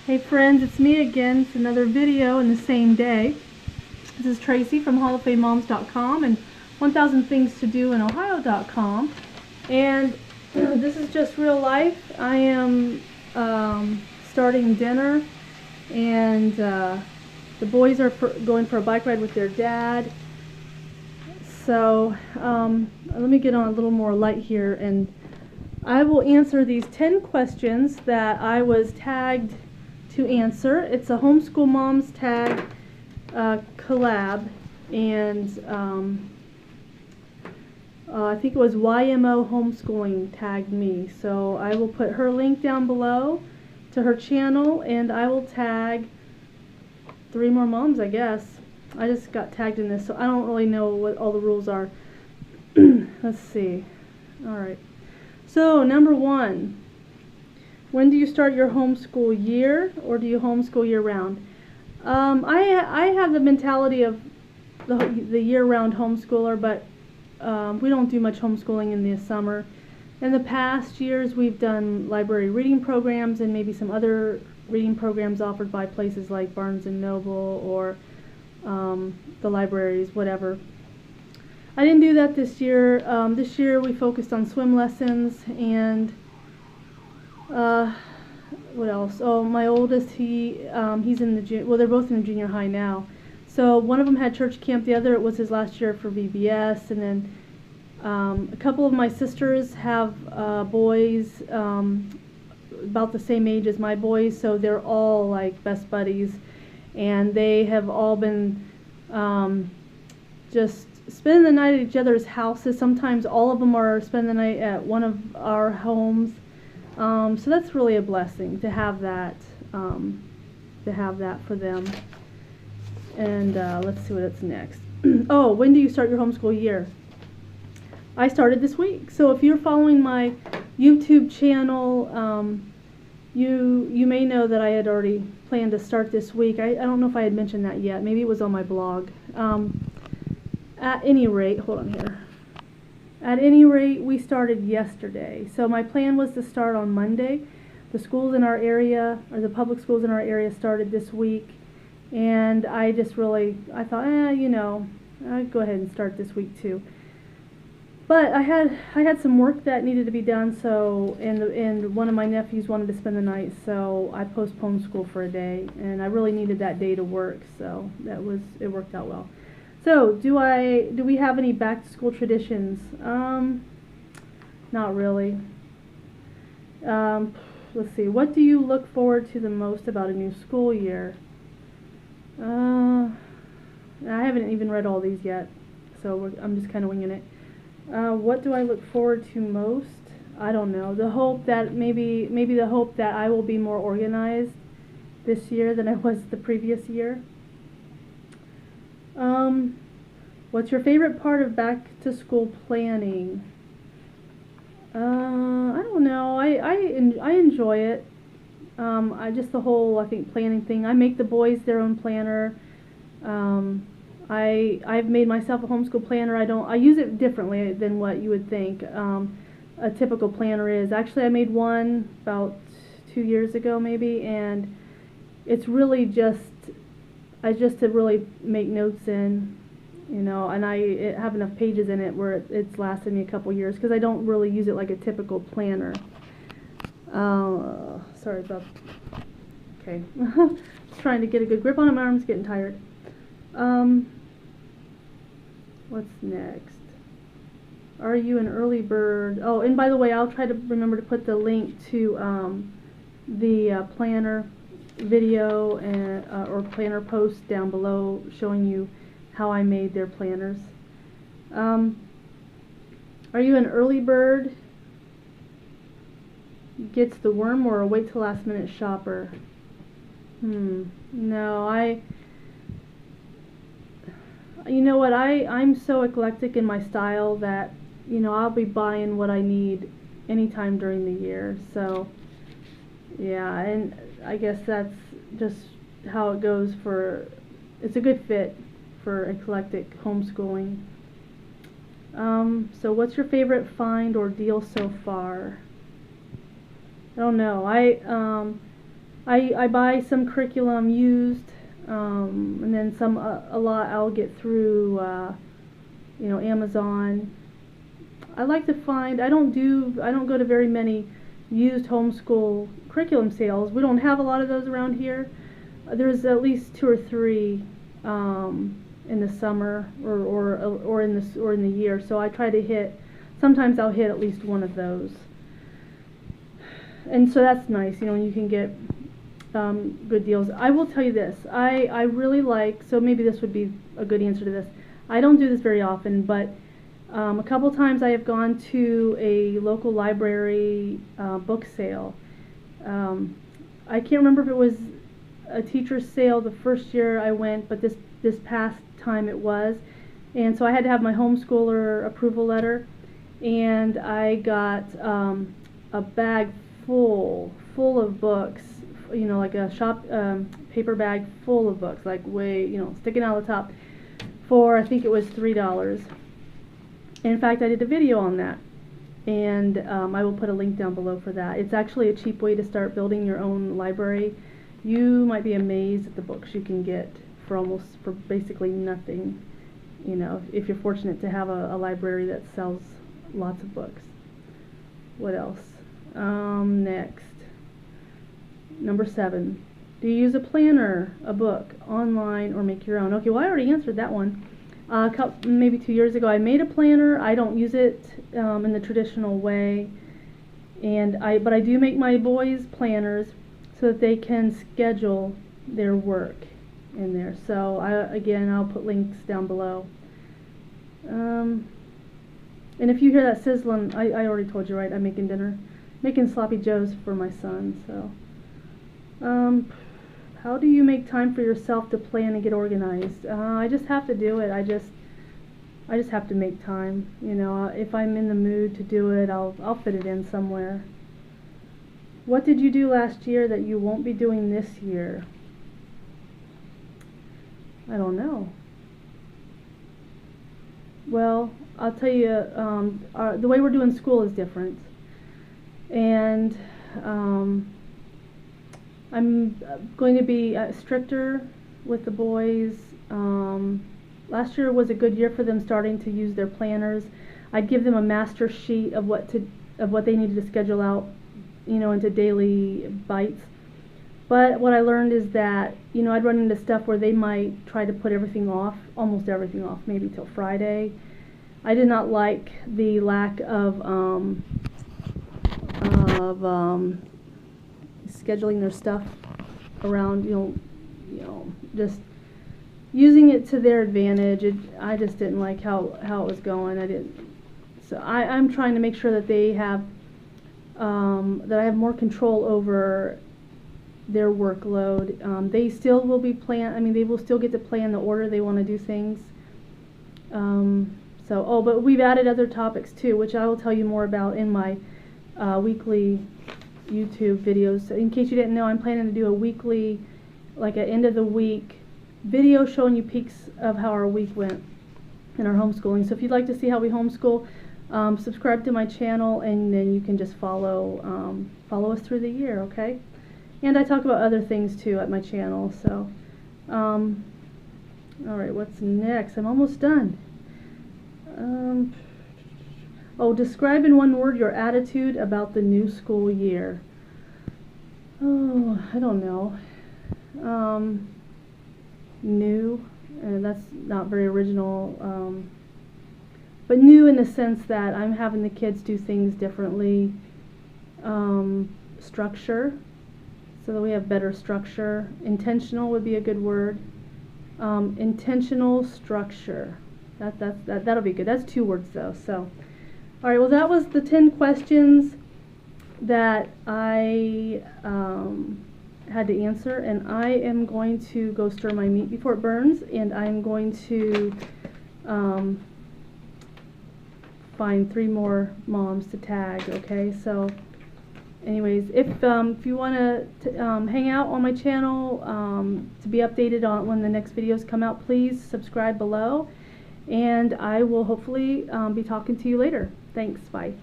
Hey friends, it's me again. It's another video in the same day. This is Tracy from HallOfFameMoms.com and 1000 Things to Do in Ohio.com. And this is just real life. I am starting dinner, and the boys are going for a bike ride with their dad. So let me get on a little more light here, and I will answer these 10 questions that I was tagged to answer. It's a Homeschool Moms Tag collab, and I think it was YMO Homeschooling tagged me. So I will put her link down below to her channel, and I will tag 3 more moms, I guess. I just got tagged in this, so I don't really know what all the rules are. Let's see. Alright. So, number 1. When do you start your homeschool year, or do you homeschool year-round? I have the mentality of the year-round homeschooler, but we don't do much homeschooling in the summer. In the past years, we've done library reading programs and maybe some other reading programs offered by places like Barnes & Noble or the libraries, whatever. I didn't do that this year. This year we focused on swim lessons and what else? Oh, my oldest, he's in the well, they're both in the junior high now. So one of them had church camp, the other, it was his last year for VBS, and then a couple of my sisters have boys about the same age as my boys, so they're all like best buddies, and they have all been just spending the night at each other's houses. Sometimes all of them are spending the night at one of our homes. So that's really a blessing to have that for them. And let's see what's next. Oh, when do you start your homeschool year? I started this week. So if you're following my YouTube channel, you may know that I had already planned to start this week. I don't know if I had mentioned that yet. Maybe it was on my blog. At any rate, hold on here. At any rate, we started yesterday. So my plan was to start on Monday. The schools in our area, or the public schools in our area, started this week. And I just really, I thought, you know, I'd go ahead and start this week too. But I had some work that needed to be done, so, and one of my nephews wanted to spend the night, so I postponed school for a day, and I really needed that day to work, so it worked out well. So, do we have any back-to-school traditions? Not really. Let's see. What do you look forward to the most about a new school year? I haven't even read all these yet, so I'm just kind of winging it. What do I look forward to most? I don't know. The hope that maybe the hope that I will be more organized this year than I was the previous year. What's your favorite part of back to school planning? I don't know. I enjoy it. I just the whole, I think, planning thing. I make the boys their own planner. I've made myself a homeschool planner. I use it differently than what you would think a typical planner is. Actually, I made one about 2 years ago maybe, and it's really just to really make notes in, you know, and I have enough pages in it where it's lasted me a couple years, because I don't really use it like a typical planner. Sorry about, okay. Trying to get a good grip on it, my arm's getting tired. What's next? Are you an early bird? Oh, and by the way, I'll try to remember to put the link to the planner video and or planner post down below showing you how I made their planners. Are you an early bird? Gets the worm, or a wait till last minute shopper? No, you know what, I'm so eclectic in my style that, you know, I'll be buying what I need anytime during the year. So yeah, and I guess that's just how it goes it's a good fit for eclectic homeschooling. So what's your favorite find or deal so far? I don't know. I buy some curriculum used, and then some a lot I'll get through Amazon. I like to find, I don't go to very many used homeschool curriculum sales. We don't have a lot of those around here. There's at least 2 or 3 in the summer or in the year. So I try to hit. Sometimes I'll hit at least one of those, and so that's nice. You can get good deals. I will tell you this. I really like. So maybe this would be a good answer to this. I don't do this very often, but a couple times I have gone to a local library book sale. I can't remember if it was a teacher's sale the first year I went, but this past time it was. And so I had to have my homeschooler approval letter, and I got a bag full of books, like a shop paper bag full of books, like way, sticking out of the top, for I think it was $3. In fact, I did a video on that, and I will put a link down below for that. It's actually a cheap way to start building your own library. You might be amazed at the books you can get for basically nothing, if you're fortunate to have a library that sells lots of books. What else? Next. Number 7. Do you use a planner, a book, online, or make your own? Okay, well I already answered that one. Maybe 2 years ago I made a planner. I don't use it in the traditional way, but I do make my boys planners so that they can schedule their work in there. So I'll put links down below. And if you hear that sizzling, I already told you, right? I'm making dinner, making sloppy joes for my son. So how do you make time for yourself to plan and get organized? I just have to do it. I just have to make time. If I'm in the mood to do it, I'll fit it in somewhere. What did you do last year that you won't be doing this year? I don't know. Well, I'll tell you, the way we're doing school is different, and I'm going to be stricter with the boys. Last year was a good year for them starting to use their planners. I'd give them a master sheet of what they needed to schedule out, into daily bites. But what I learned is that, I'd run into stuff where they might try to put everything off, almost everything off, maybe till Friday. I did not like the lack of scheduling their stuff around, just using it to their advantage. I just didn't like how it was going. So I'm trying to make sure that they have, that I have more control over their workload. They still will be they will still get to plan the order they want to do things. But we've added other topics too, which I will tell you more about in my weekly YouTube videos. So in case you didn't know, I'm planning to do a weekly, like an end of the week video showing you peaks of how our week went in our homeschooling. So if you'd like to see how we homeschool, subscribe to my channel, and then you can just follow us through the year, okay? And I talk about other things too at my channel. So, alright, what's next? I'm almost done. Describe in one word your attitude about the new school year. Oh, I don't know. New, and that's not very original. But new in the sense that I'm having the kids do things differently. Structure, so that we have better structure. Intentional would be a good word. Intentional structure. That'll be good. That's 2 words though. So, all right. Well, that was the 10 questions that I had to answer, and I am going to go stir my meat before it burns, and I'm going to find 3 more moms to tag. Okay. So, anyways, if you want to hang out on my channel to be updated on when the next videos come out, please subscribe below, and I will hopefully be talking to you later. Thanks. Bye.